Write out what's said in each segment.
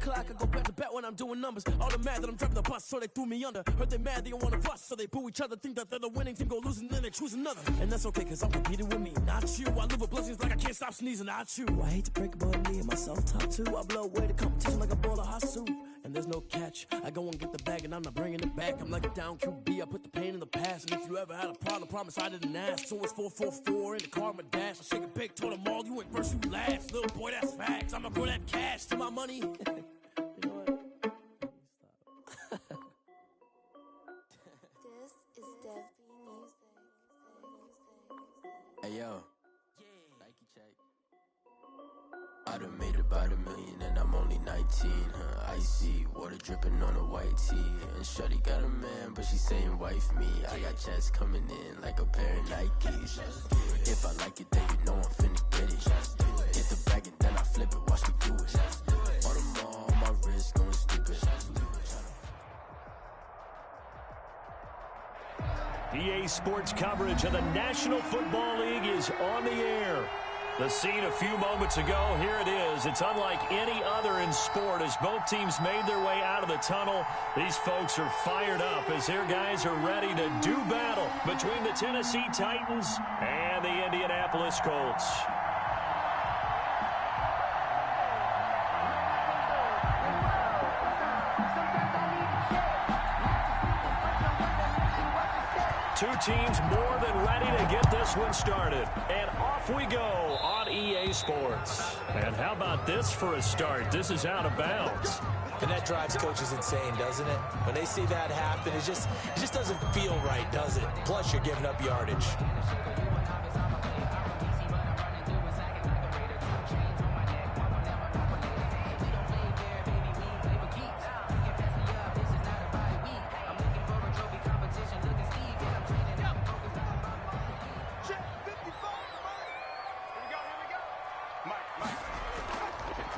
clock, I go back to back when I'm doing numbers. All the mad that I'm driving the bus, so they threw me under. Heard they mad, they don't want to fuss, so they boo each other. Think that they're the winning team, go losing, then they choose another. And that's okay, cause I'm competing with me, not you. I live with blessings like I can't stop sneezing, not you. I hate to break it, but me and myself top two. I blow away the competition like a bowl of hot soup. And there's no catch, I go and get the bag and I'm not bringing it back. I'm like a down QB, I put the pain in the past. And if you ever had a problem, promise I didn't ask. So it's 444 in the car, my dash. I shake a big, told them all, you ain't first, you last. Little boy, that's facts, I'ma grow that cash to my money. You know what? This is Dev B Music. Hey yo, Nike check. I done made about $1 million and I'm only 19, icy, water dripping on a white tee. And shorty got a man, but she saying wife me. I got checks coming in like a pair of Nikes. If I like it, then you know I'm finna get it. Get the bag and then I flip it, watch me do it. All them all on my wrist going stupid. EA Sports coverage of the National Football League is on the air. The scene a few moments ago, here it is. It's unlike any other in sport as both teams made their way out of the tunnel. These folks are fired up as their guys are ready to do battle between the Tennessee Titans and the Indianapolis Colts. Two teams more than ready to get this one started. And off we go on EA Sports. And how about this for a start? This is out of bounds. And that drives coaches insane, doesn't it? When they see that happen, it just doesn't feel right, does it? Plus, you're giving up yardage.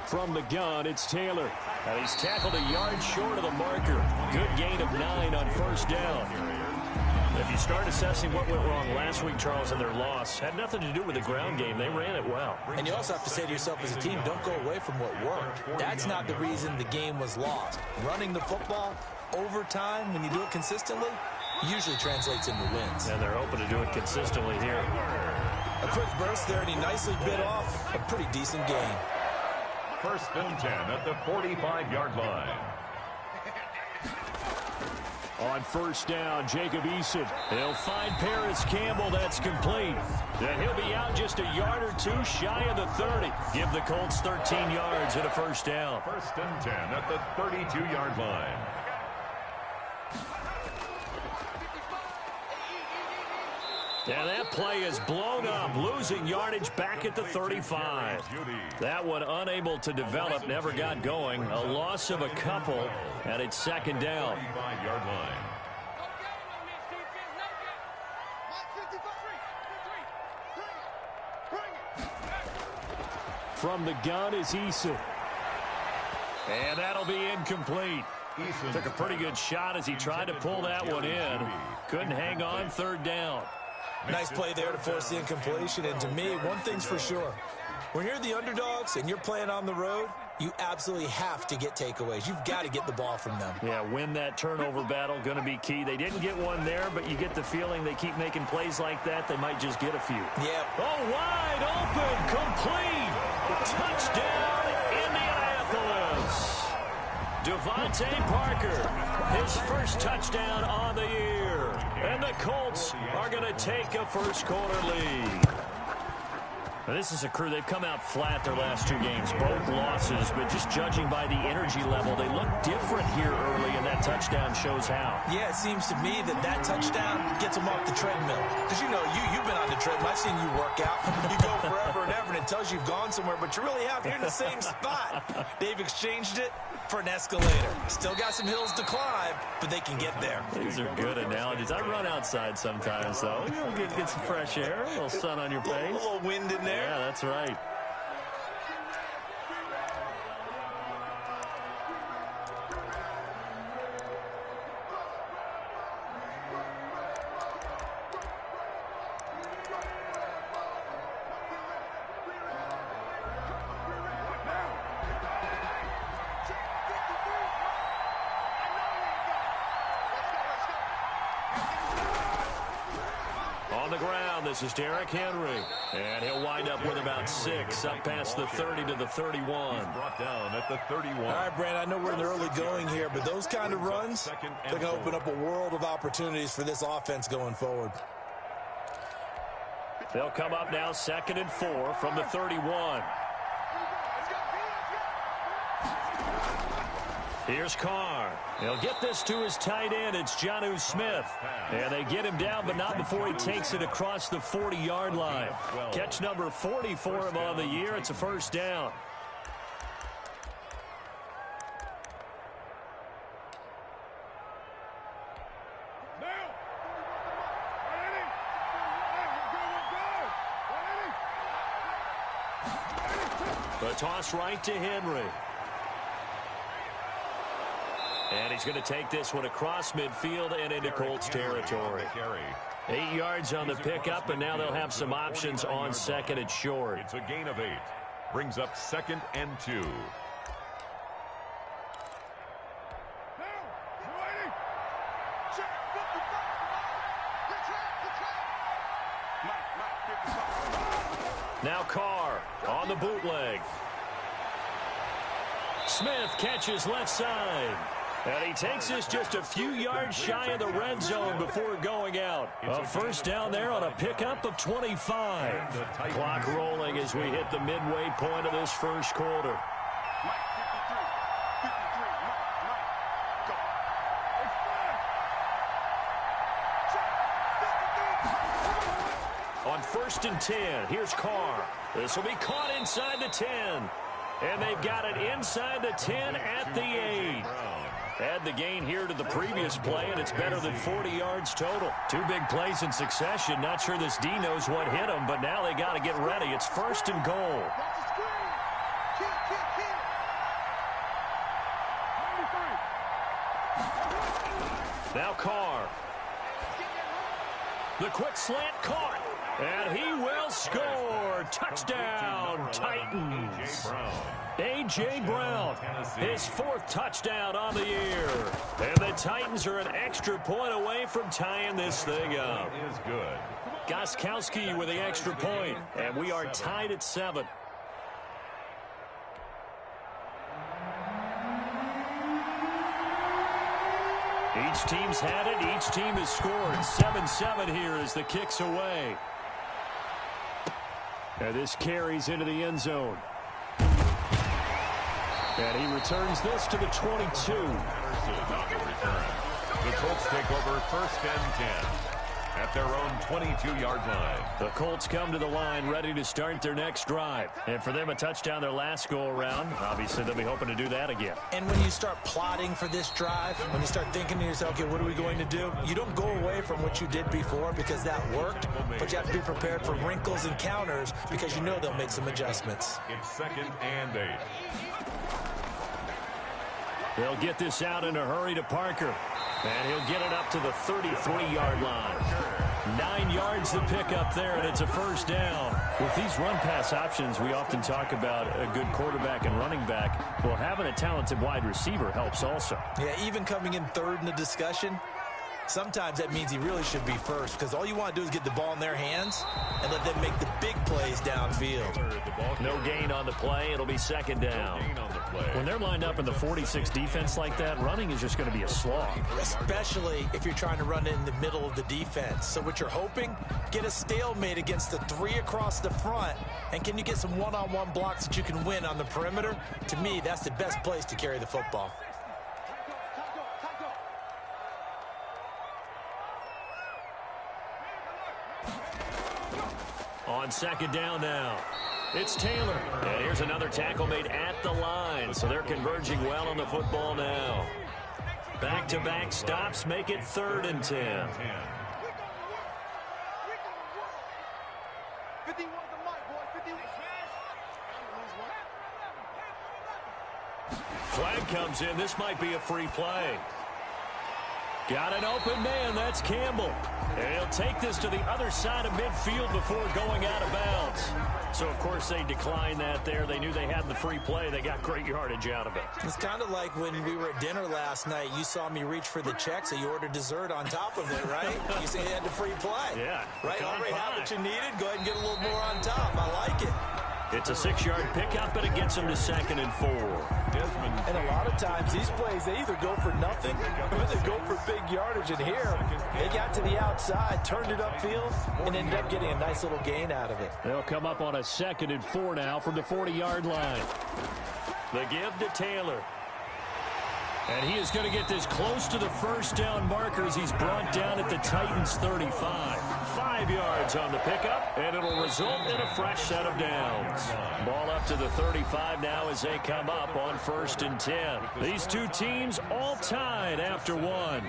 From the gun, it's Taylor. And he's tackled a yard short of the marker. Good gain of 9 on first down. If you start assessing what went wrong last week, Charles, in their loss, had nothing to do with the ground game. They ran it well. And you also have to say to yourself as a team, don't go away from what worked. That's not the reason the game was lost. Running the football over time, when you do it consistently, usually translates into wins. And they're hoping to do it consistently here. A quick burst there, and he nicely bit off a pretty decent gain. First and 10 at the 45-yard line. On first down, Jacob Eason. He'll find Paris Campbell. That's complete. And he'll be out just a yard or two shy of the 30. Give the Colts 13 yards and a first down. First and 10 at the 32-yard line. And that play is blown up, losing yardage back at the 35. That one unable to develop, never got going. A loss of a couple, and it's second down. 35-yard line. From the gun is Eason. And that'll be incomplete. Took a pretty good shot as he tried to pull that one in. Couldn't hang on, third down. Nice play there to force the incompletion. And to me, one thing's for sure. When you're the underdogs and you're playing on the road, you absolutely have to get takeaways. You've got to get the ball from them. Yeah, win that turnover battle, going to be key. They didn't get one there, but you get the feeling they keep making plays like that, they might just get a few. Yeah. Oh, wide open, complete. Touchdown, Indianapolis. Devontae Parker, his first touchdown on the year. And the Colts are going to take a first-quarter lead. Now, this is a crew, they've come out flat their last two games, both losses, but just judging by the energy level, they look different here early, and that touchdown shows how. Yeah, it seems to me that touchdown gets them off the treadmill. Because, you know, you've been on the treadmill. I've seen you work out. You go forever and ever, and it tells you you've gone somewhere, but you really have. You're in the same spot. They've exchanged it for an escalator. Still got some hills to climb, but they can get there. These are good analogies. I run outside sometimes, though. You know, get some fresh air, a little sun on your face. A little wind in there. Yeah, that's right. This is Derrick Henry. And he'll wind up with about 6 up past the 30 to the 31. He's brought down at the 31. All right, Brand, I know we're in the early going here, but those kind of runs, they're going to open up a world of opportunities for this offense going forward. They'll come up now 2nd and 4 from the 31. Here's Carr. He'll get this to his tight end. It's Jonnu Smith. And they get him down, but not before he takes it across the 40-yard line. Catch number 40 for him on the year. It's a first down. The toss right to Henry. And he's going to take this one across midfield and into Colts territory. 8 yards on the pickup, and now they'll have some options on 2nd and short. It's a gain of 8. Brings up 2nd and 2. Now Carr on the bootleg. Smith catches left side. And he takes this just a few yards shy of the red zone before going out. A first down there on a pickup of 25. Clock rolling as we hit the midway point of this first quarter. On 1st and 10, here's Carr. This will be caught inside the 10. And they've got it inside the 10 at the 8. Add the gain here to the previous play, and it's better than 40 yards total. 2 big plays in succession. Not sure this D knows what hit him, but now they got to get ready. It's 1st and goal. Now Carr. The quick slant caught. And he will score. Touchdown, Titans. A.J. Brown, his 4th touchdown on the year. And the Titans are an extra point away from tying this thing up. Is good. Gostkowski with the extra point, and we are tied at 7. Each team's had it. Each team has scored. 7-7 here as the kick's away. And this carries into the end zone. And he returns this to the 22. The Colts take over 1st and 10 at their own 22-yard line. The Colts come to the line ready to start their next drive. And for them, a touchdown their last go-around. Obviously, they'll be hoping to do that again. And when you start plotting for this drive, when you start thinking to yourself, okay, what are we going to do? You don't go away from what you did before because that worked, but you have to be prepared for wrinkles and counters because you know they'll make some adjustments. It's 2nd and 8. They'll get this out in a hurry to Parker. And he'll get it up to the 33-yard line. 9 yards to pick up there, and it's a first down. With these run-pass options, we often talk about a good quarterback and running back. Well, having a talented wide receiver helps also. Yeah, even coming in 3rd in the discussion, sometimes that means he really should be first because all you want to do is get the ball in their hands and let them make the big plays downfield. No gain on the play. It'll be 2nd down. When they're lined up in the 46 defense like that, running is just going to be a slog. Especially if you're trying to run it in the middle of the defense. So what you're hoping, get a stalemate against the 3 across the front. And can you get some one-on-one blocks that you can win on the perimeter? To me, that's the best place to carry the football. On 2nd down now, it's Taylor. And here's another tackle made at the line. So they're converging well on the football now. Back-to-back stops make it 3rd and 10. Flag comes in. This might be a free play. Got an open man. That's Campbell. And he'll take this to the other side of midfield before going out of bounds. So, of course, they declined that there. They knew they had the free play. They got great yardage out of it. It's kind of like when we were at dinner last night. You saw me reach for the check, so you ordered dessert on top of it, right? You said you had the free play. Yeah. Right? Already had what you needed. Go ahead and get a little more on top. I like it. It's a 6-yard pickup, and it gets them to 2nd and 4. And a lot of times, these plays, they either go for nothing or they go for big yardage. And here, they got to the outside, turned it upfield, and ended up getting a nice little gain out of it. They'll come up on a 2nd and 4 now from the 40-yard line. The give to Taylor. And he is going to get this close to the first down markers. He's brought down at the Titans' 35. 5 yards on the pickup, and it'll result in a fresh set of downs. Ball up to the 35 now as they come up on 1st and 10. These two teams all tied after 1.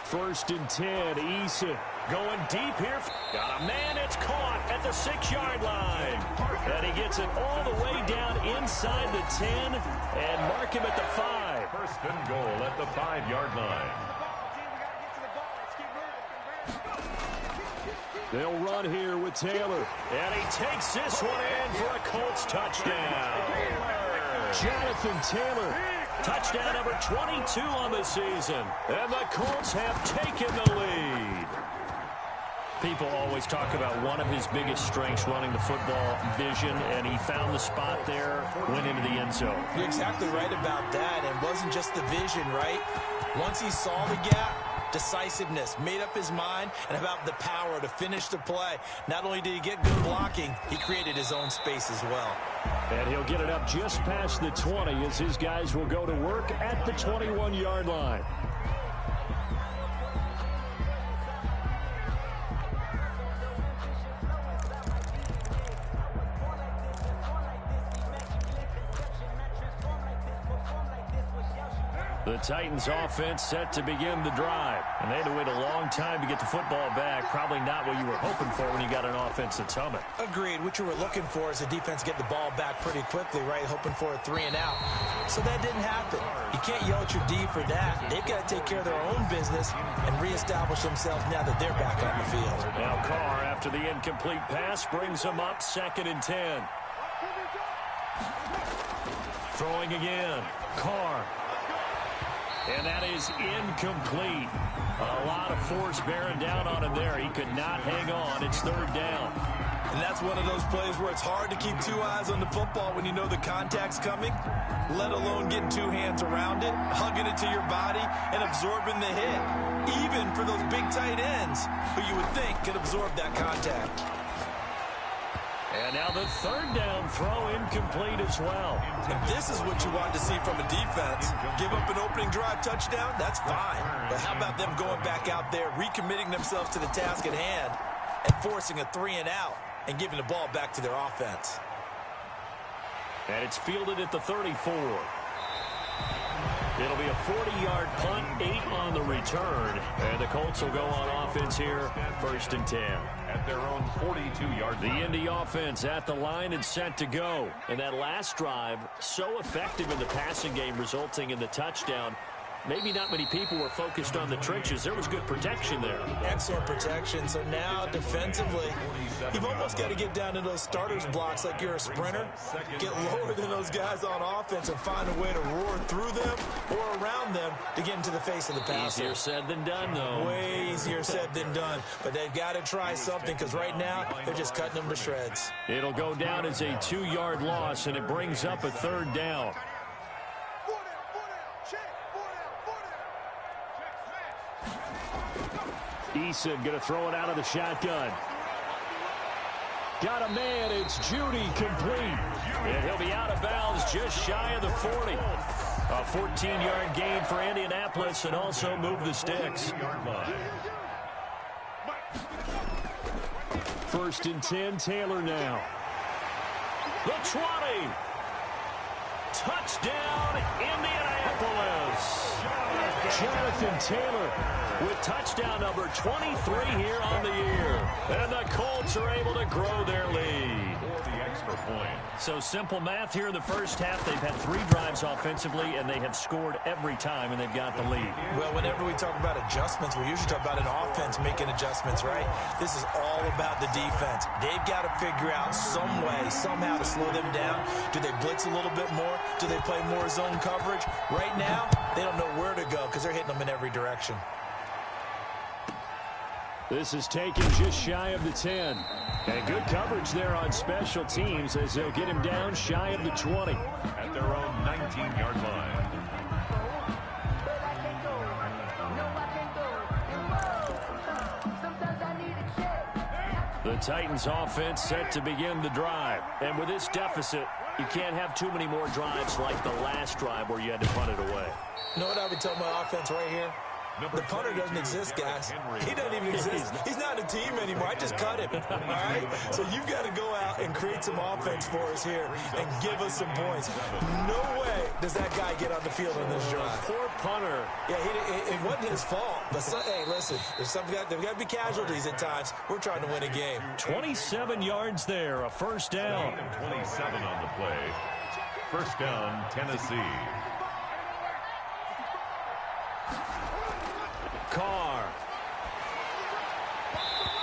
First and 10, Eason going deep here. Got a man, it's caught at the 6-yard line. And he gets it all the way down inside the 10 and mark him at the 5. First and goal at the 5-yard line. They'll run here with Taylor. And he takes this one in for a Colts touchdown. Jonathan Taylor. Touchdown number 22 on the season. And the Colts have taken the lead. People always talk about one of his biggest strengths, running the football, vision, and he found the spot there, went into the end zone. You're exactly right about that. And it wasn't just the vision, right? Once he saw the gap, decisiveness, made up his mind, and about the power to finish the play. Not only did he get good blocking, he created his own space as well. And he'll get it up just past the 20 as his guys will go to work at the 21-yard line. The Titans offense set to begin the drive. And they had to wait a long time to get the football back. Probably not what you were hoping for when you got an offense that's humming. Agreed. What you were looking for is the defense get the ball back pretty quickly, right? Hoping for a 3 and out. So that didn't happen. You can't yell at your D for that. They've got to take care of their own business and reestablish themselves now that they're back on the field. Now Carr, after the incomplete pass, brings them up 2nd and 10. Throwing again. Carr. And that is incomplete. A lot of force bearing down on him there. He could not hang on. It's 3rd down. And that's one of those plays where it's hard to keep 2 eyes on the football when you know the contact's coming, let alone getting 2 hands around it, hugging it to your body, and absorbing the hit. Even for those big tight ends who you would think could absorb that contact. And now the 3rd down throw incomplete as well. If this is what you want to see from a defense, give up an opening drive touchdown, that's fine. But how about them going back out there, recommitting themselves to the task at hand, and forcing a 3 and out and giving the ball back to their offense. And it's fielded at the 34. It'll be a 40-yard punt, 8 on the return. And the Colts will go on offense here, 1st and 10. At their own 42-yard line. The Indy offense at the line and set to go. And that last drive, so effective in the passing game, resulting in the touchdown. Maybe not many people were focused on the trenches. There was good protection there. Excellent protection. So now defensively, you've almost got to get down to those starters blocks like you're a sprinter. Get lower than those guys on offense and find a way to roar through them or around them to get into the face of the passer. Easier said than done, though. Way easier said than done. But they've got to try something because right now they're just cutting them to shreds. It'll go down as a 2-yard loss, and it brings up a 3rd down. Eason going to throw it out of the shotgun. Got a man. It's Judy complete. And he'll be out of bounds just shy of the 40. A 14-yard gain for Indianapolis and also move the sticks. 1st and 10, Taylor now. The 20. touchdown, Indianapolis. Jonathan Taylor with touchdown number 23 here on the year. And the Colts are able to grow their lead. The extra point. So simple math here in the first half. They've had 3 drives offensively, and they have scored every time, and they've got the lead. Well, whenever we talk about adjustments, we usually talk about an offense making adjustments, right? This is all about the defense. They've got to figure out some way, somehow to slow them down. Do they blitz a little bit more? Do they play more zone coverage? Right now, they don't know where to go because they're hitting them in every direction. This is taken just shy of the 10. And good coverage there on special teams as they'll get him down shy of the 20. At their own 19-yard line. The Titans offense set to begin the drive. And with this deficit, you can't have too many more drives like the last drive where you had to punt it away. You know what I would tell my offense right here? The punter doesn't exist, guys. He doesn't even exist. He's not a team anymore. I just cut him, all right? So you've got to go out and create some offense for us here and give us some points. No way does that guy get on the field on this drive. Poor punter. Yeah, it wasn't his fault. But, hey, listen, there's got to be casualties at times. We're trying to win a game. 27 yards there, a first down. 27 on the play. First down, Tennessee. Carr.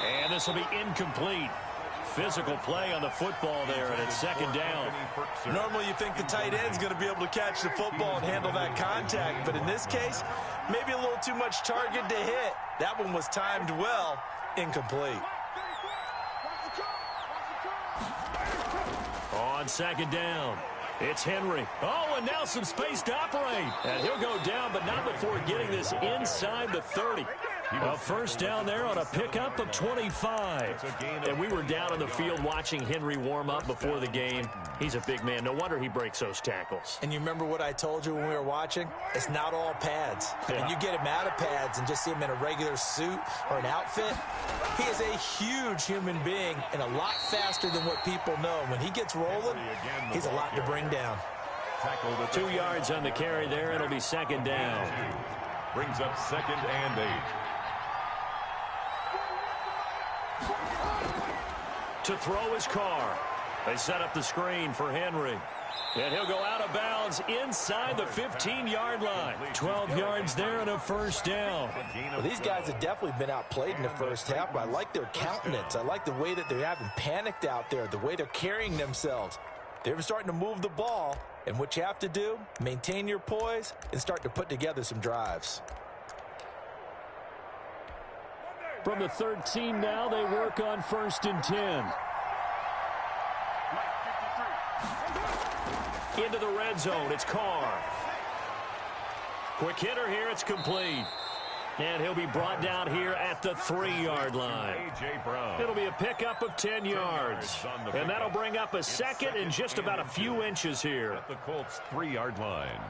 And this will be incomplete. Physical play on the football there, and it's second down. Normally you think the tight end's going to be able to catch the football and handle that contact, but in this case, maybe a little too much target to hit. That one was timed well, incomplete. On second down, it's Henry. Oh, and now some space to operate. And he'll go down, but not before getting this inside the 30. A first down there on a pickup of 25. And we were down on the field watching Henry warm up before the game. He's a big man. No wonder he breaks those tackles. And you remember what I told you when we were watching? It's not all pads. And you get him out of pads and just see him in a regular suit or an outfit. He is a huge human being and a lot faster than what people know. When he gets rolling, he's a lot to bring down. 2 yards on the carry there. It'll be second down. Brings up second and 8. To throw his Carr. They set up the screen for Henry. And he'll go out of bounds inside the 15-yard line. 12 yards there and a first down. Well, these guys have definitely been outplayed in the first half, but I like their countenance. I like the way that they haven't panicked out there, the way they're carrying themselves. They're starting to move the ball, and what you have to do, maintain your poise and start to put together some drives. From the 13 now, they work on 1st and 10. Into the red zone, it's Carr. Quick hitter here, it's complete. And he'll be brought down here at the 3-yard line. A.J. Brown. It'll be a pickup of 10 yards. And that'll bring up a second and just about a few inches here. At the Colts' 3-yard line.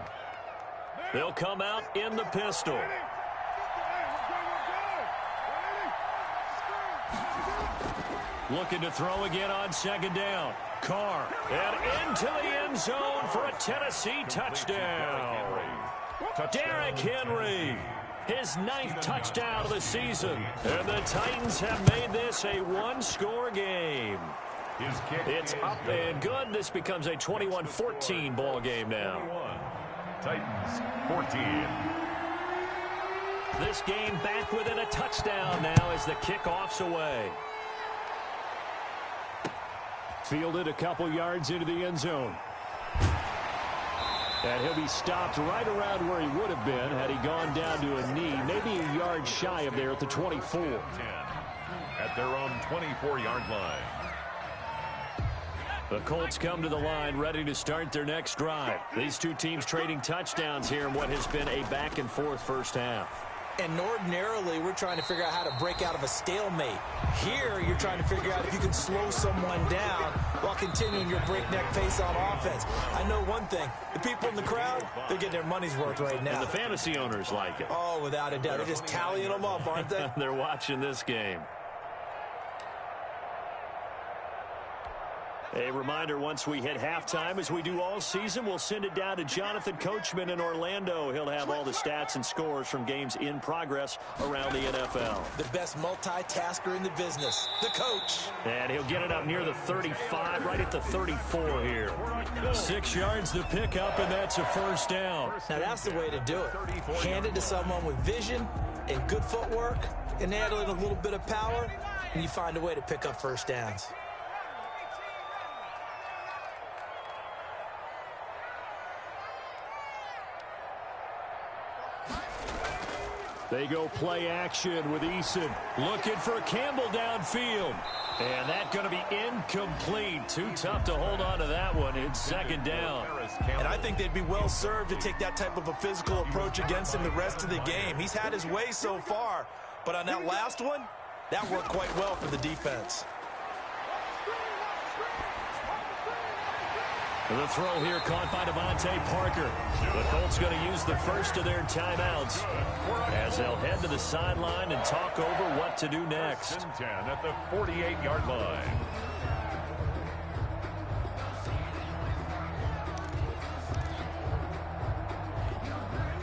They'll come out in the pistol. Looking to throw again on second down. Carr. And into the end zone for a Tennessee touchdown. Derrick Henry. His 9th touchdown of the season. And the Titans have made this a one-score game. It's up and good. This becomes a 21-14 ball game now. Titans 14. This game back within a touchdown now as the kickoff's away. Fielded a couple yards into the end zone. And he'll be stopped right around where he would have been had he gone down to a knee, maybe a yard shy of there at the 24. 10 at their own 24-yard line. The Colts come to the line ready to start their next drive. These two teams trading touchdowns here in what has been a back-and-forth first half. And ordinarily, we're trying to figure out how to break out of a stalemate. Here, you're trying to figure out if you can slow someone down while continuing your breakneck pace on offense. I know one thing. The people in the crowd, they're getting their money's worth right now. And the fantasy owners like it. Oh, without a doubt. They're just tallying them up, aren't they? They're watching this game. A reminder, once we hit halftime, as we do all season, we'll send it down to Jonathan Coachman in Orlando. He'll have all the stats and scores from games in progress around the NFL. The best multitasker in the business, the coach. And he'll get it up near the 35, right at the 34 here. 6 yards the pickup, and that's a first down. Now that's the way to do it. Hand it to someone with vision and good footwork, and add in a little bit of power, and you find a way to pick up first downs. They go play action with Eason. Looking for Campbell downfield. And that's going to be incomplete. Too tough to hold on to that one. It's second down. And I think they'd be well served to take that type of a physical approach against him the rest of the game. He's had his way so far. But on that last one, that worked quite well for the defense. The throw here caught by Devontae Parker. The Colts going to use the first of their timeouts as they'll head to the sideline and talk over what to do next. 10 at the 48-yard line.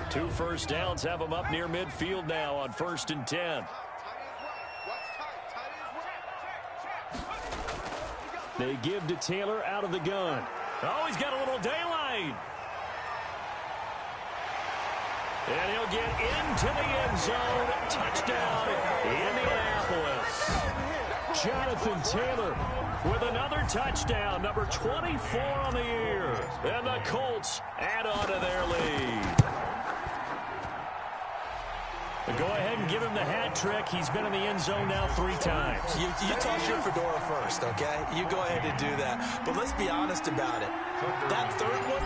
Two first downs have them up near midfield now on 1st and 10. They give to Taylor out of the gun. Oh, he's got a little daylight. And he'll get into the end zone. Touchdown, Indianapolis. Jonathan Taylor with another touchdown, number 24 on the year. And the Colts add on to their lead. Go ahead and give him the hat trick. He's been in the end zone now 3 times. You toss your fedora first, okay? You go ahead and do that. But let's be honest about it. That third one,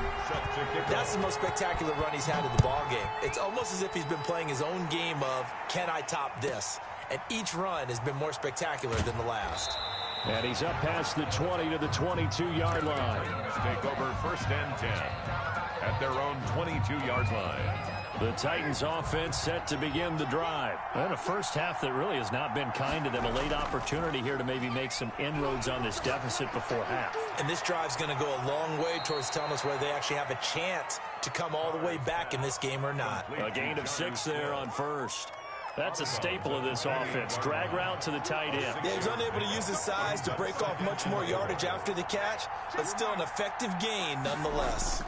that's the most spectacular run he's had in the ballgame. It's almost as if he's been playing his own game of, can I top this? And each run has been more spectacular than the last. And he's up past the 20 to the 22-yard line. Take over 1st and 10 at their own 22-yard line. The Titans offense set to begin the drive. And a first half that really has not been kind to them. A late opportunity here to maybe make some inroads on this deficit before half. And this drive's going to go a long way towards telling us whether they actually have a chance to come all the way back in this game or not. A gain of 6 there on first. That's a staple of this offense. Drag route to the tight end. Yeah, he was unable to use his size to break off much more yardage after the catch, but still an effective gain nonetheless.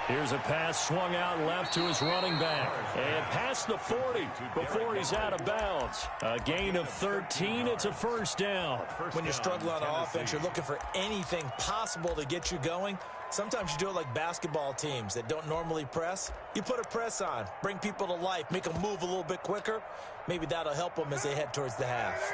Here's a pass swung out left to his running back. And past the 40 before he's out of bounds. A gain of 13. It's a first down. When you're struggling on offense, you're looking for anything possible to get you going. Sometimes you do it like basketball teams that don't normally press. You put a press on, bring people to life, make them move a little bit quicker. Maybe that'll help them as they head towards the half.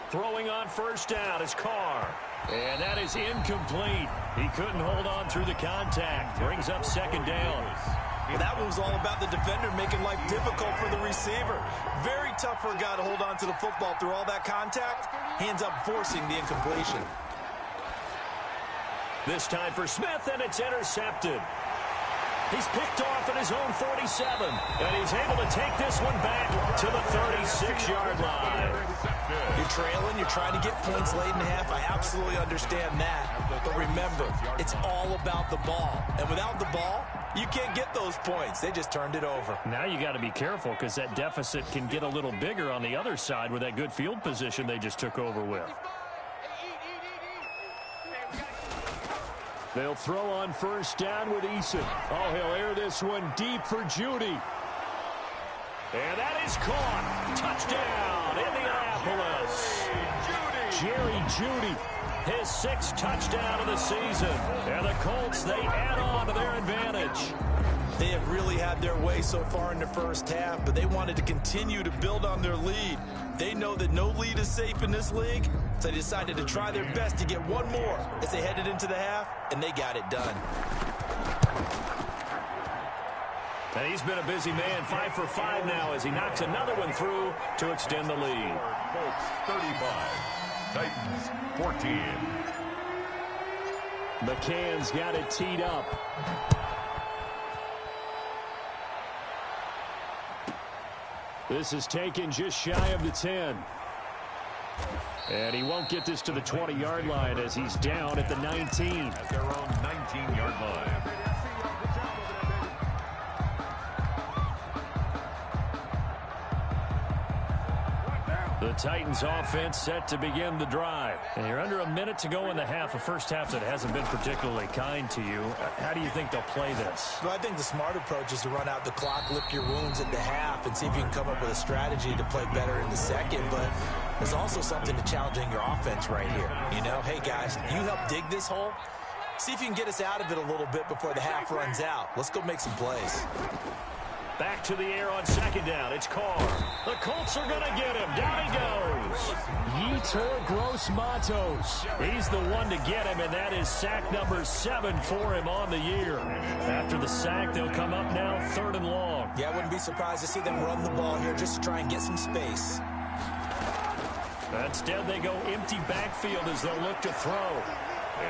Throwing on first down is Carr. And that is incomplete. He couldn't hold on through the contact. Brings up second down. Well, that one was all about the defender making life difficult for the receiver. Very tough for a guy to hold on to the football through all that contact. He ends up forcing the incompletion. This time for Smith, and it's intercepted. He's picked off at his own 47, and he's able to take this one back to the 36-yard line. You're trailing, you're trying to get points late in half. I absolutely understand that. But remember, it's all about the ball. And without the ball, you can't get those points. They just turned it over. Now you got to be careful because that deficit can get a little bigger on the other side with that good field position they just took over with. They'll throw on first down with Eason. Oh, he'll air this one deep for Judy. And that is caught. Touchdown, Indianapolis. Jerry Judy, his 6th touchdown of the season. And the Colts, they add on to their advantage. They have really had their way so far in the first half, but they wanted to continue to build on their lead. They know that no lead is safe in this league, so they decided to try their best to get one more as they headed into the half, and they got it done. And he's been a busy man, 5 for 5 now as he knocks another one through to extend the lead. Colts 35, Titans 14. McCann's got it teed up. This is taken just shy of the 10. And he won't get this to the 20-yard line as he's down at the 19. At their own 19-yard line. The Titans offense set to begin the drive. And you're under a minute to go in the half, a first half that hasn't been particularly kind to you. How do you think they'll play this? Well, I think the smart approach is to run out the clock, lick your wounds at the half, and see if you can come up with a strategy to play better in the second. But there's also something to challenging your offense right here. You know, hey, guys, you help dig this hole. See if you can get us out of it a little bit before the half runs out. Let's go make some plays. Back to the air on second down. It's Carr. The Colts are going to get him. Down he goes. Yetur Gross-Matos. He's the one to get him, and that is sack number 7 for him on the year. After the sack, they'll come up now 3rd and long. Yeah, I wouldn't be surprised to see them run the ball here just to try and get some space. Instead, they go empty backfield as they'll look to throw.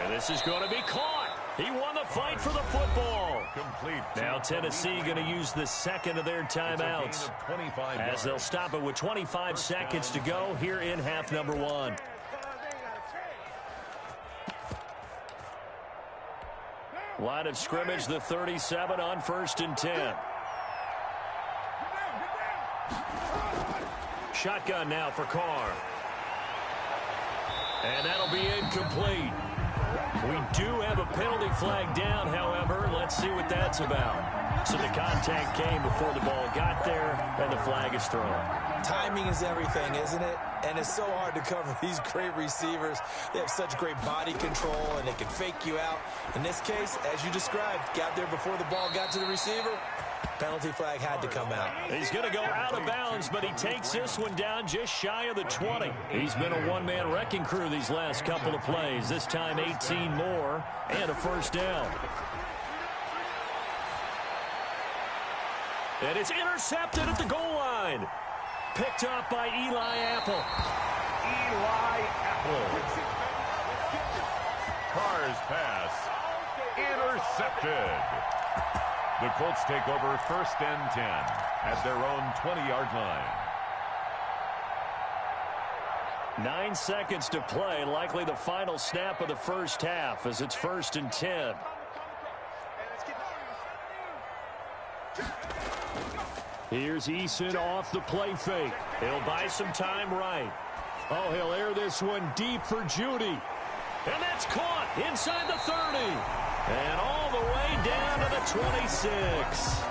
And this is going to be caught. He won the fight for the football. Complete. Now Tennessee going to use the second of their timeouts as they'll stop it with 25 seconds to go here in half number 1. Line of scrimmage, the 37 on 1st and 10. Shotgun now for Carr. And that'll be incomplete. We do have a penalty flag down, however. Let's see what that's about. So the contact came before the ball got there, and the flag is thrown. Timing is everything, isn't it? And it's so hard to cover these great receivers. They have such great body control, and they can fake you out. In this case, as you described, got there before the ball got to the receiver. Penalty flag had to come out. He's going to go out of bounds, but he takes this one down just shy of the 20. He's been a one-man wrecking crew these last couple of plays. This time 18 more and a first down. And it's intercepted at the goal line. Picked up by Eli Apple. Eli Apple. Carr's pass intercepted. The Colts take over 1st and 10 at their own 20-yard line. 9 seconds to play, likely the final snap of the first half as it's 1st and 10. Here's Eason off the play fake. He'll buy some time right. Oh, he'll air this one deep for Judy. And that's caught inside the 30. And all the way down to the 26.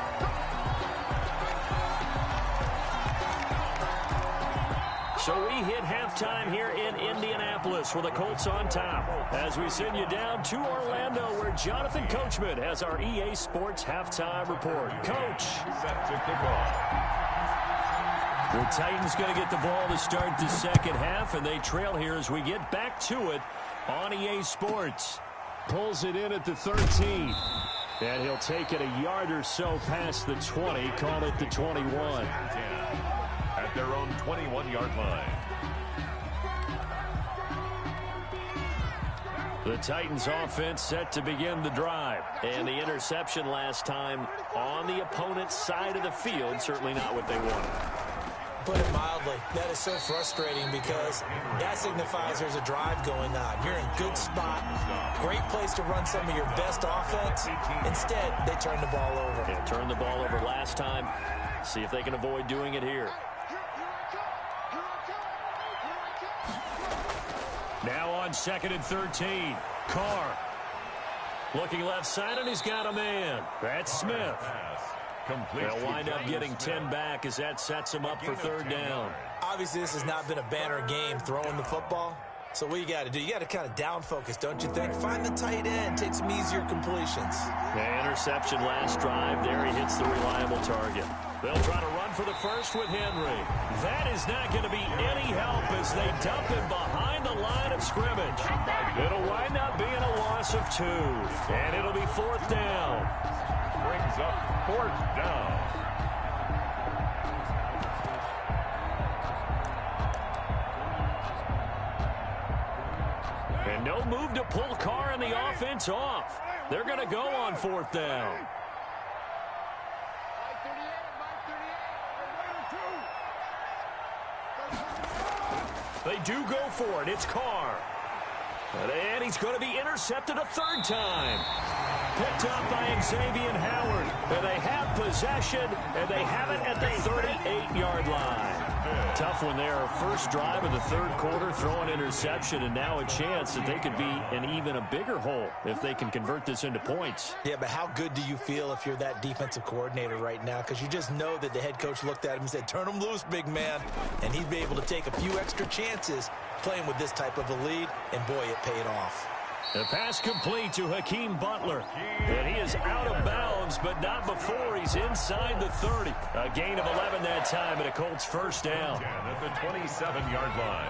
So we hit halftime here in Indianapolis with the Colts on top. As we send you down to Orlando where Jonathan Coachman has our EA Sports halftime report. Coach. Set to kick off. The Titans going to get the ball to start the second half, and they trail here as we get back to it on EA Sports. Pulls it in at the 13. And he'll take it a yard or so past the 20, call it the 21. At their own 21-yard line. The Titans offense set to begin the drive. And the interception last time on the opponent's side of the field, certainly not what they wanted. Put it mildly, that is so frustrating because that signifies there's a drive going on. You're in a good spot, great place to run some of your best offense. Instead, they turn the ball over. They turned the ball over last time. See if they can avoid doing it here. Now on 2nd and 13. Carr. Looking left side, and he's got a man. That's Smith. They'll wind up getting 10 back as that sets them up for 3rd down. Obviously, this has not been a banner game throwing the football. So what you got to do, you got to kind of down focus, don't you think? Find the tight end, take some easier completions. The interception last drive. There he hits the reliable target. They'll try to run for the first with Henry. That is not going to be any help as they dump him behind the line of scrimmage. It'll wind up being a loss of 2. And it'll be 4th down. brings up 4th down. And no move to pull Carr and the offense off. They're going to go on 4th down. They do go for it. It's Carr. And he's going to be intercepted a 3rd time. Picked up by Xavier Howard. And they have possession, and they have it at the 38-yard line. Tough one there. First drive of the 3rd quarter, throw an interception, and now a chance that they could be in even a bigger hole if they can convert this into points. Yeah, but how good do you feel if you're that defensive coordinator right now? Because you just know that the head coach looked at him and said, turn him loose, big man. And he'd be able to take a few extra chances playing with this type of a lead, and boy, it paid off. The pass complete to Hakeem Butler. And he is out of bounds, but not before he's inside the 30. A gain of 11 that time, and a Colts 1st down. At the 27-yard line.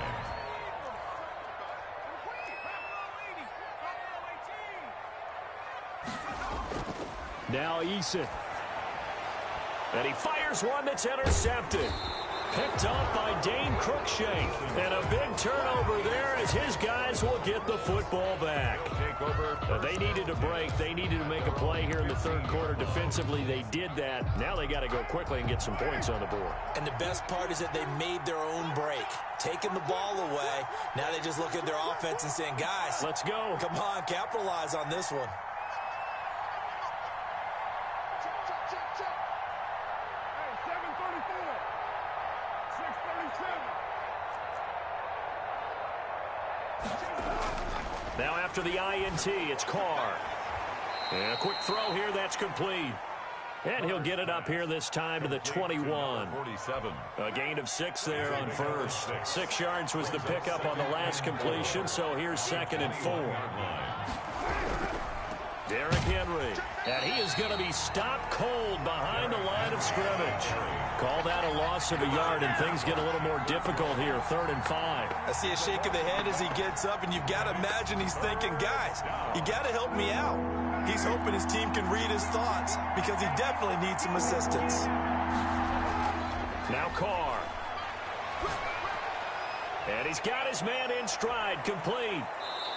Now Eason. And he fires one that's intercepted. Picked up by Dane Cruikshank. And a big turnover there as his guys will get the football back. They needed a break. They needed to make a play here in the 3rd quarter defensively. They did that. Now they got to go quickly and get some points on the board. And the best part is that they made their own break. Taking the ball away. Now they just look at their offense and saying, guys, let's go. Come on, capitalize on this one. Now after the INT, it's Carr. And a quick throw here, that's complete. And he'll get it up here this time to the 21. 47. A gain of 6 there on first. 6 yards was the pickup on the last completion, so here's 2nd and 4. Derrick Henry. And he is going to be stopped cold behind the line of scrimmage. Call that a loss of a yard, and things get a little more difficult here. 3rd and 5. I see a shake of the head as he gets up, and you've got to imagine he's thinking, guys, you got to help me out. He's hoping his team can read his thoughts because he definitely needs some assistance. Now Carr. And he's got his man in stride, complete.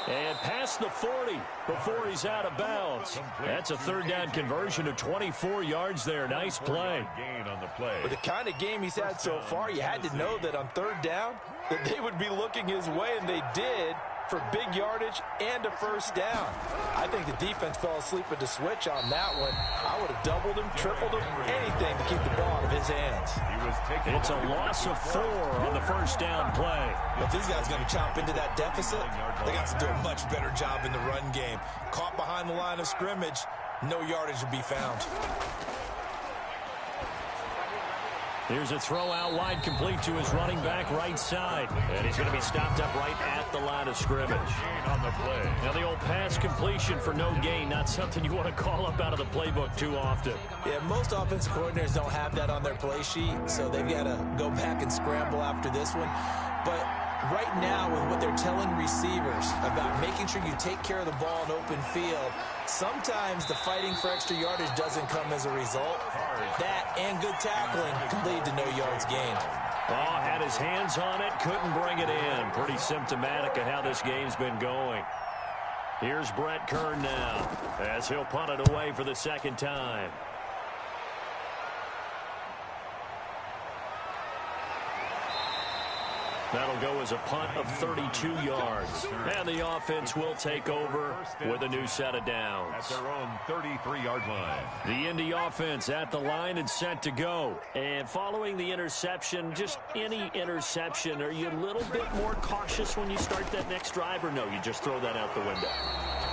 And past the 40 before he's out of bounds. That's a 3rd down conversion of 24 yards there. Nice play. Gain on the play. With the kind of game he's had so far, you had to know that on 3rd down that they would be looking his way, and they did, for big yardage and a 1st down. I think the defense fell asleep at the switch on that one. I would have doubled him, tripled him, anything to keep the ball out of his hands. It's a loss of 4 on the 1st down play. If these guys are going to chop into that deficit, they got to do a much better job in the run game. Caught behind the line of scrimmage, no yardage will be found. Here's a throw out wide, complete to his running back right side. And he's going to be stopped up right at the line of scrimmage. On the play. Now the old pass completion for no gain, not something you want to call up out of the playbook too often. Yeah, most offensive coordinators don't have that on their play sheet, so they've got to go back and scramble after this one. But right now, with what they're telling receivers about making sure you take care of the ball in open field, sometimes the fighting for extra yardage doesn't come as a result. That and good tackling can lead to no yards gained. Oh, had his hands on it, couldn't bring it in. Pretty symptomatic of how this game's been going. Here's Brett Kern now as he'll punt it away for the 2nd time. That'll go as a punt of 32 yards. And the offense will take over with a new set of downs. At their own 33-yard line. The Indy offense at the line and set to go. And following the interception, just any interception, are you a little bit more cautious when you start that next drive, or no, you just throw that out the window?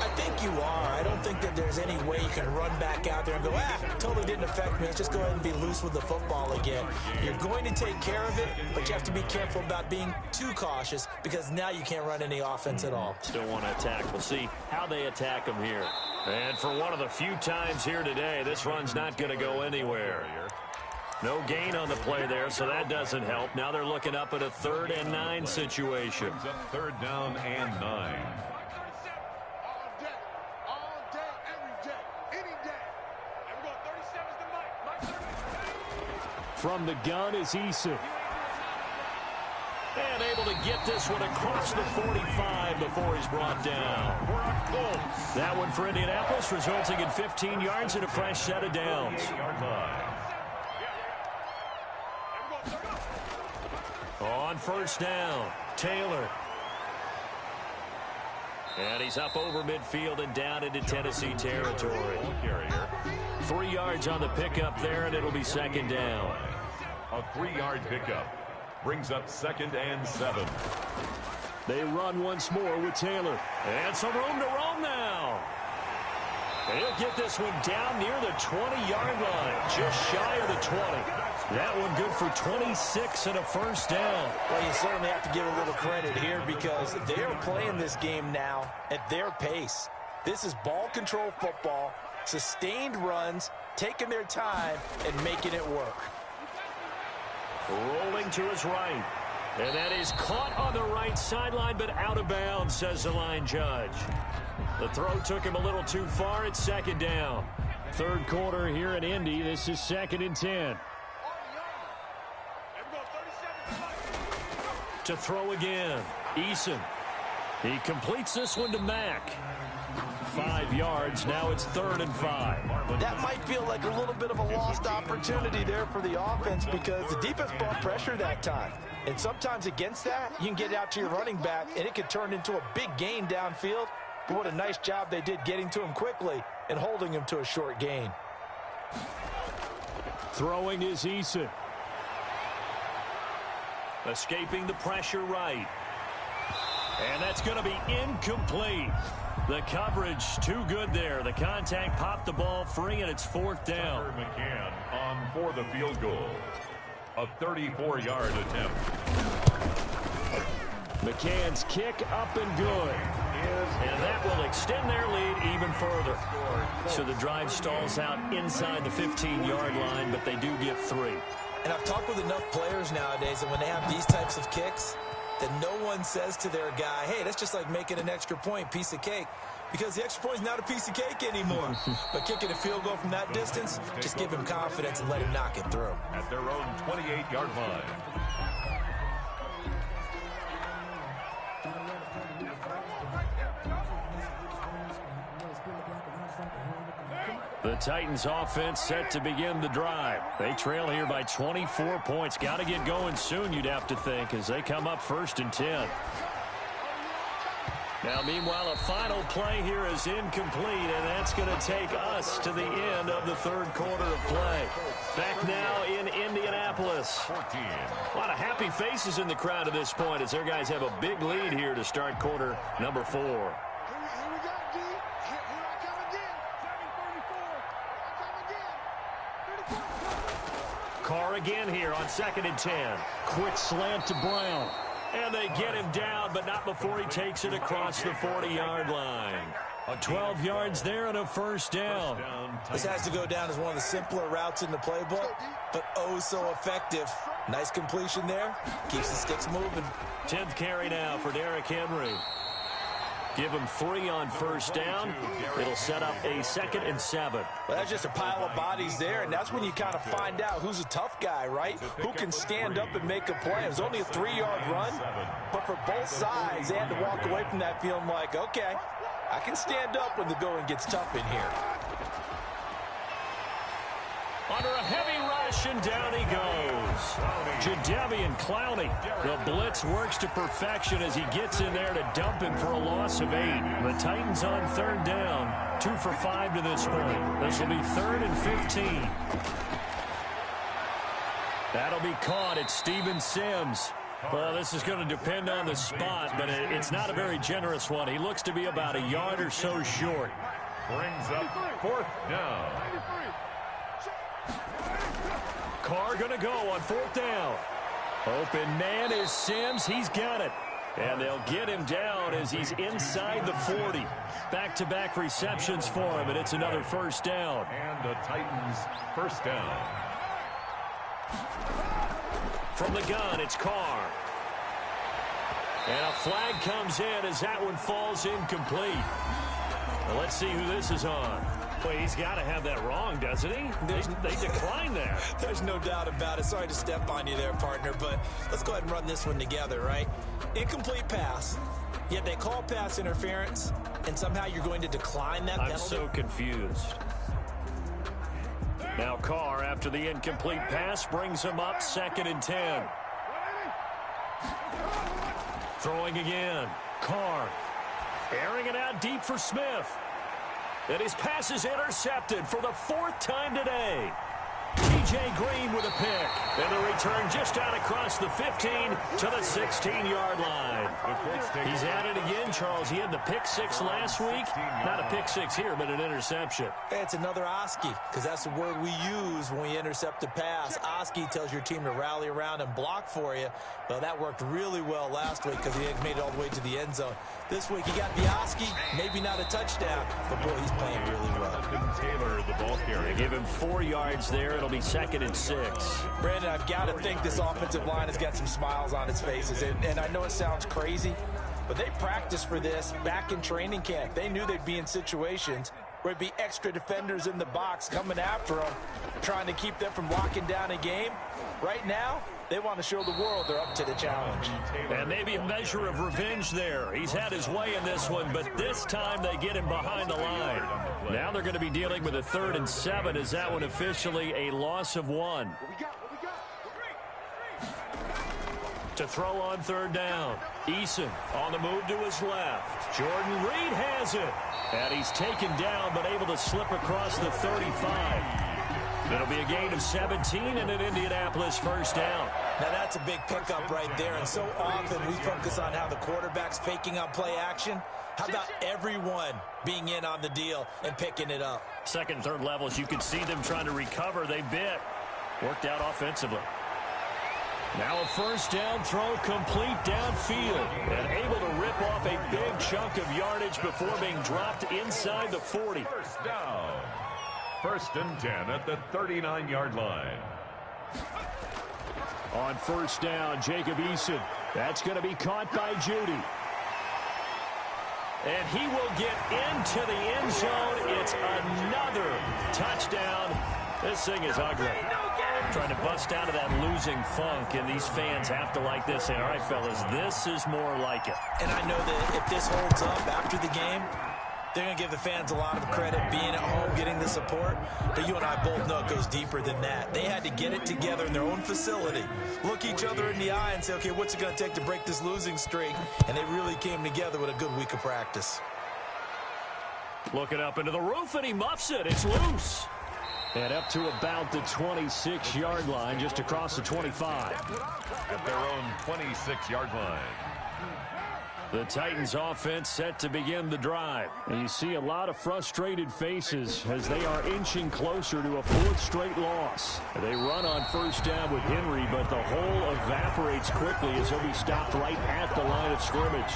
I think you are. I don't think that there's any way you can run back out there and go, totally didn't affect me. Let's just go ahead and be loose with the football again. You're going to take care of it, but you have to be careful about being too cautious because now you can't run any offense at all. Still want to attack. We'll see how they attack them here. And for one of the few times here today, this run's not going to go anywhere. No gain on the play there, so that doesn't help. Now they're looking up at a 3rd and 9 situation. 3rd down and 9. From the gun is Issa. And able to get this one across the 45 before he's brought down. That one for Indianapolis, resulting in 15 yards and a fresh set of downs. On first down, Taylor. And he's up over midfield and down into Tennessee territory. 3 yards on the pickup there, and it'll be second down. A 3-yard pickup brings up 2nd and 7. They run once more with Taylor. And some room to roam now. He'll get this one down near the 20-yard line, just shy of the 20. That one good for 26 and a first down. Well, you certainly have to give a little credit here because they are playing this game now at their pace. This is ball control football, sustained runs, taking their time, and making it work. Rolling to his right. And that is caught on the right sideline, but out of bounds, says the line judge. The throw took him a little too far. It's second down. Third quarter here in Indy. This is 2nd and 10. To throw again. Eason. He completes this one to Mack. 5 yards. Now it's 3rd and 5. That might feel like a little bit of a lost opportunity there for the offense because the defense brought pressure that time. And sometimes against that, you can get out to your running back, and it could turn into a big gain downfield. But what a nice job they did getting to him quickly and holding him to a short gain. Throwing is Eason. Escaping the pressure right. And that's going to be incomplete. The coverage too good there. The contact popped the ball free, and it's 4th down. McCann on for the field goal. A 34-yard attempt. McCann's kick up and good. And that will extend their lead even further. So the drive stalls out inside the 15-yard line, but they do get 3. And I've talked with enough players nowadays that when they have these types of kicks, that no one says to their guy, hey, that's just like making an extra point, piece of cake. Because the extra point is not a piece of cake anymore. But kicking a field goal from that distance, just give him confidence and let him knock it through. At their own 28-yard line. The Titans offense set to begin the drive. They trail here by 24 points. Got to get going soon, you'd have to think, as they come up 1st and 10. Now, meanwhile, a final play here is incomplete, and that's going to take us to the end of the 3rd quarter of play. Back now in Indianapolis. 14. A lot of happy faces in the crowd at this point as their guys have a big lead here to start quarter number 4. Carr again here on 2nd and 10. Quick slant to Brown. And they get him down, but not before he takes it across the 40-yard line. 12 yards there and a first down. This has to go down as one of the simpler routes in the playbook, but oh so effective. Nice completion there. Keeps the sticks moving. 10th carry now for Derrick Henry. Give him 3 on first down. It'll set up a 2nd and 7. Well, that's just a pile of bodies there, and that's when you kind of find out who's a tough guy, right? Who can stand up and make a play. It was only a 3-yard run, but for both sides, they had to walk away from that feeling like, okay, I can stand up when the going gets tough in here. Under a heavy rush, and down he goes. Jadeveon Clowney. The blitz works to perfection as he gets in there to dump him for a loss of 8. The Titans on 3rd down. 2 for 5 to this point. This will be 3rd and 15. That'll be caught at Steven Sims. Well, this is going to depend on the spot, but it's not a very generous one. He looks to be about a yard or so short. Brings up 4th down. Carr going to go on 4th down. Open man is Sims. He's got it. And they'll get him down as he's inside the 40. Back-to-back receptions for him, and it's another first down. And the Titans first down. From the gun, it's Carr. And a flag comes in as that one falls incomplete. Well, let's see who this is on. Well, he's got to have that wrong, doesn't he? They declined that. There's no doubt about it. Sorry to step on you there, partner, but let's go ahead and run this one together, right? Incomplete pass, yet they call pass interference, and somehow you're going to decline that penalty? I'm so confused. Now Carr, after the incomplete pass, brings him up 2nd and 10. Throwing again. Carr airing it out deep for Smith. And his pass is intercepted for the 4th time today. T.J. Green with a pick. And the return just out across the 15 to the 16-yard line. He's at it again, Charles. He had the pick 6 last week. Not a pick 6 here, but an interception. It's another Oski, because that's the word we use when we intercept a pass. Oski tells your team to rally around and block for you. Well, that worked really well last week because he had made it all the way to the end zone. This week he got the Oski, maybe not a touchdown, but boy, he's playing really well. Taylor, the ball carrier. They give him 4 yards there. It'll be 2nd and 6. Brandon, I've got to think this offensive line has got some smiles on its faces. And I know it sounds crazy, but they practiced for this back in training camp. They knew they'd be in situations where it'd be extra defenders in the box coming after them, trying to keep them from locking down a game. Right now, they want to show the world they're up to the challenge. And maybe a measure of revenge there. He's had his way in this one, but this time they get him behind the line. Now they're going to be dealing with a 3rd and 7. Is that one officially a loss of 1? To throw on 3rd down. Eason on the move to his left. Jordan Reed has it. And he's taken down, but able to slip across the 35. It'll be a gain of 17 and an Indianapolis 1st down. Now that's a big pickup right there, and so often we focus on how the quarterback's faking on play action. How about everyone being in on the deal and picking it up? 2nd and 3rd levels, you can see them trying to recover. They bit. Worked out offensively. Now a 1st down throw complete downfield and able to rip off a big chunk of yardage before being dropped inside the 40. 1st down. 1st and 10 at the 39-yard line. On 1st down, Jacob Eason. That's going to be caught by Judy. And he will get into the end zone. It's another touchdown. This thing is ugly. Trying to bust out of that losing funk, and these fans have to like this. Say, all right, fellas, this is more like it. And I know that if this holds up after the game, they're going to give the fans a lot of credit being at home, getting the support. But you and I both know it goes deeper than that. They had to get it together in their own facility, look each other in the eye and say, okay, what's it going to take to break this losing streak? And they really came together with a good week of practice. Looking up into the roof, and he muffs it. It's loose. And up to about the 26-yard line, just across the 25. At their own 26-yard line. The Titans offense set to begin the drive. And you see a lot of frustrated faces as they are inching closer to a 4th straight loss. They run on 1st down with Henry, but the hole evaporates quickly as he'll be stopped right at the line of scrimmage.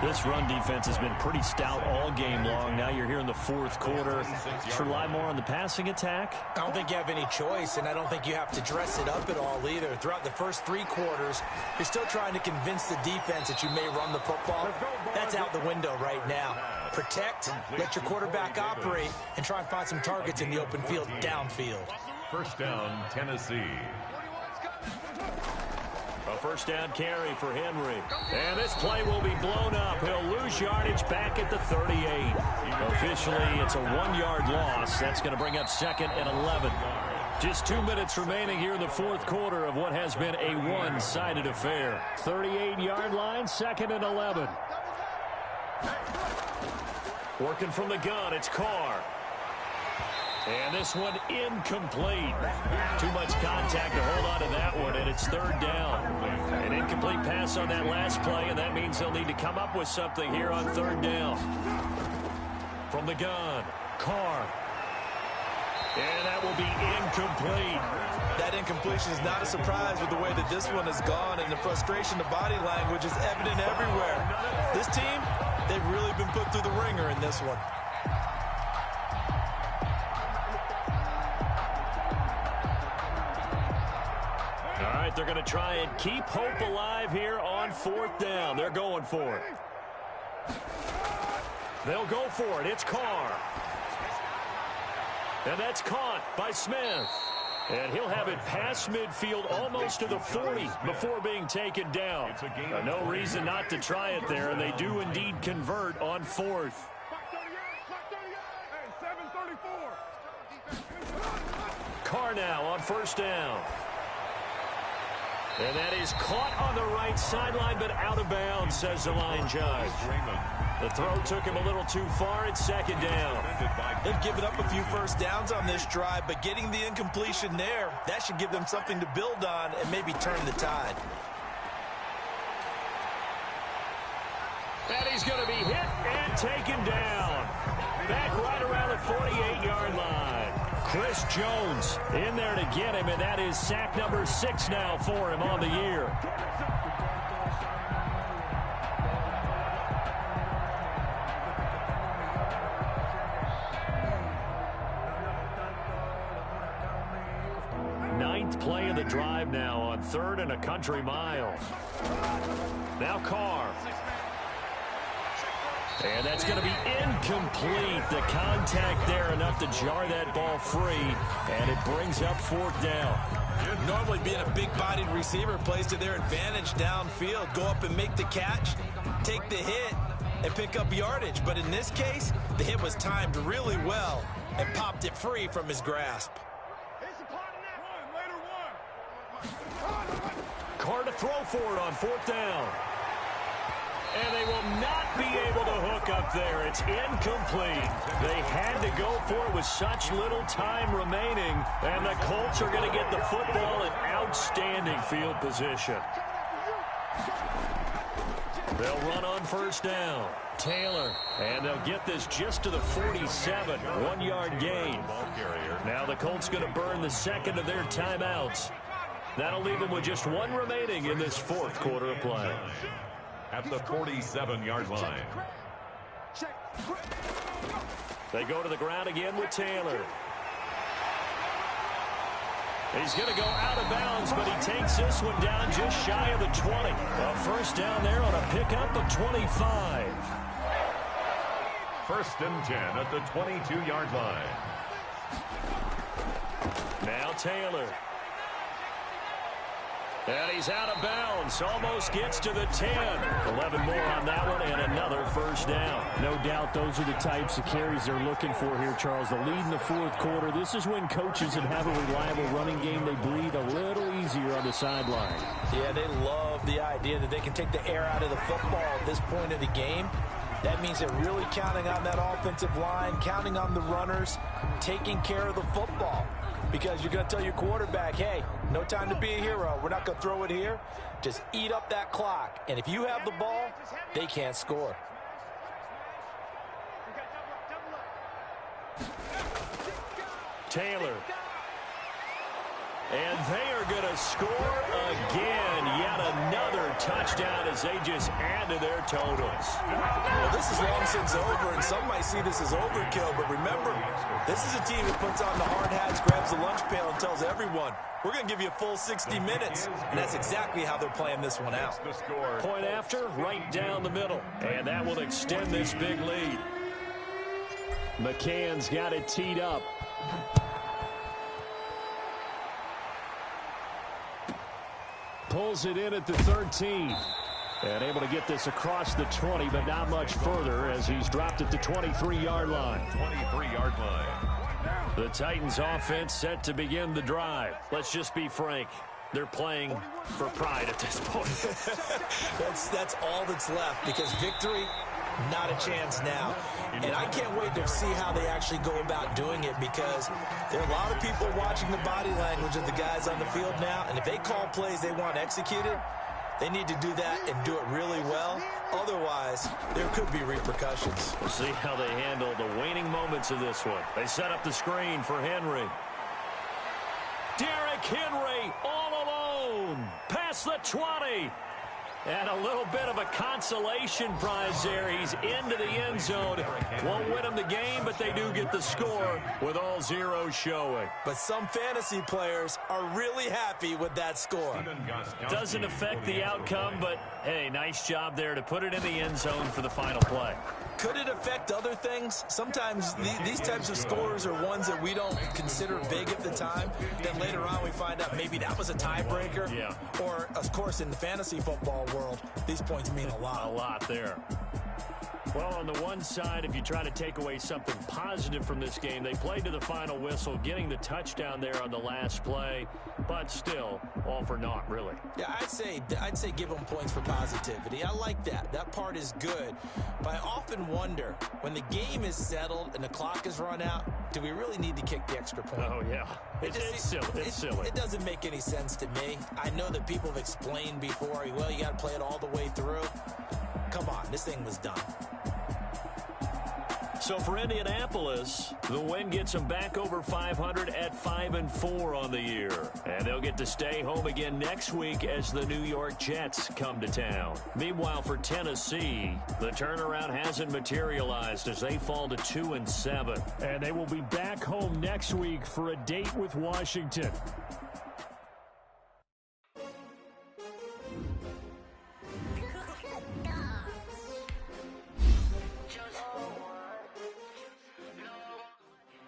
This run defense has been pretty stout all game long. Now you're here in the 4th quarter. Should rely more on the passing attack? I don't think you have any choice, and I don't think you have to dress it up at all either. Throughout the first 3 quarters, you're still trying to convince the defense that you may run the football. That's out the window right now. Protect, let your quarterback operate, and try and find some targets in the open field downfield. 1st down, Tennessee. A 1st down carry for Henry. And this play will be blown up. He'll lose yardage back at the 38. Officially, it's a 1-yard loss. That's going to bring up 2nd and 11. Just 2 minutes remaining here in the 4th quarter of what has been a one-sided affair. 38-yard line, 2nd and 11. Working from the gun, it's Carr. And this one incomplete. Too much contact to hold on to that one, and it's 3rd down. An incomplete pass on that last play, and that means they'll need to come up with something here on 3rd down. From the gun, Carr. And that will be incomplete. That incompletion is not a surprise with the way that this one has gone, and the frustration, the body language is evident everywhere. This team, they've really been put through the ringer in this one. All right, they're going to try and keep hope alive here on 4th down. They're going for it. They'll go for it. It's Carr. And that's caught by Smith. And he'll have it past midfield almost to the 40 before being taken down. No reason not to try it there, and they do indeed convert on 4th. Carr now on 1st down. And that is caught on the right sideline, but out of bounds, says the line judge. The throw took him a little too far. It's 2nd down. They've given up a few first downs on this drive, but getting the incompletion there, that should give them something to build on and maybe turn the tide. And he's going to be hit and taken down. Back right around the 48-yard line. Chris Jones in there to get him, and that is sack number 6 now for him on the year. Ninth play of the drive now on 3rd and a country mile. Now Carr. And that's going to be incomplete. The contact there enough to jar that ball free, and it brings up 4th down. Normally being a big-bodied receiver plays to their advantage downfield. Go up and make the catch, take the hit, and pick up yardage. But in this case, the hit was timed really well and popped it free from his grasp. Carr to throw for it on 4th down. And they will not be able to hook up there. It's incomplete. They had to go for it with such little time remaining. And the Colts are going to get the football in outstanding field position. They'll run on 1st down. Taylor. And they'll get this just to the 47. 1-yard gain. Now the Colts going to burn the 2nd of their timeouts. That'll leave them with just 1 remaining in this 4th quarter of play. At the 47-yard line. They go to the ground again with Taylor. He's going to go out of bounds, but he takes this one down just shy of the 20. A 1st down there on a pickup of 25. 1st and 10 at the 22-yard line. Now Taylor. And he's out of bounds. Almost gets to the 10. 11 more on that one and another 1st down. No doubt those are the types of carries they're looking for here, Charles. The lead in the 4th quarter. This is when coaches that have a reliable running game, they breathe a little easier on the sideline. Yeah, they love the idea that they can take the air out of the football at this point of the game. That means they're really counting on that offensive line, counting on the runners, taking care of the football. Because you're going to tell your quarterback, hey, no time to be a hero. We're not going to throw it here. Just eat up that clock. And if you have the ball, they can't score. Taylor. And they are going to score again. Yet another touchdown as they just add to their totals. Well, this is long since over, and some might see this as overkill. But remember, this is a team that puts on the hard hats, grabs the lunch pail, and tells everyone, we're going to give you a full 60 minutes. And that's exactly how they're playing this one out. Point after, right down the middle. And that will extend this big lead. McCann's got it teed up. Pulls it in at the 13. And able to get this across the 20, but not much further as he's dropped at the 23-yard line. 23-yard line. The Titans offense set to begin the drive. Let's just be frank. They're playing for pride at this point. That's all that's left, because victory, not a chance now. And I can't wait to see how they actually go about doing it, because there are a lot of people watching the body language of the guys on the field now, and if they call plays they want executed, they need to do that and do it really well. Otherwise, there could be repercussions. We'll see how they handle the waning moments of this one. They set up the screen for Henry. Derrick Henry all alone. Past the 20. And a little bit of a consolation prize there. He's into the end zone. Won't win them the game, but they do get the score with all zeros showing. But some fantasy players are really happy with that score. Doesn't affect the outcome, but, hey, nice job there to put it in the end zone for the final play. Could it affect affect other things. Sometimes these types of scores are ones that we don't consider big at the time. Then later on we find out maybe that was a tiebreaker. Yeah. Or, of course, in the fantasy football world, these points mean a lot. A lot there. Well, on the one side, if you try to take away something positive from this game, they played to the final whistle, getting the touchdown there on the last play, but still, all for naught, really. Yeah, I'd say give them points for positivity. I like that. That part is good. But I often wonder, when the game is settled and the clock is run out, do we really need to kick the extra point? Oh, yeah. It's silly. It's silly. It doesn't make any sense to me. I know that people have explained before, well, you got to play it all the way through. Come on, this thing was done. So for Indianapolis, the win gets them back over 500 at 5-4 on the year. And they'll get to stay home again next week as the New York Jets come to town. Meanwhile, for Tennessee, the turnaround hasn't materialized as they fall to 2-7. And they will be back home next week for a date with Washington.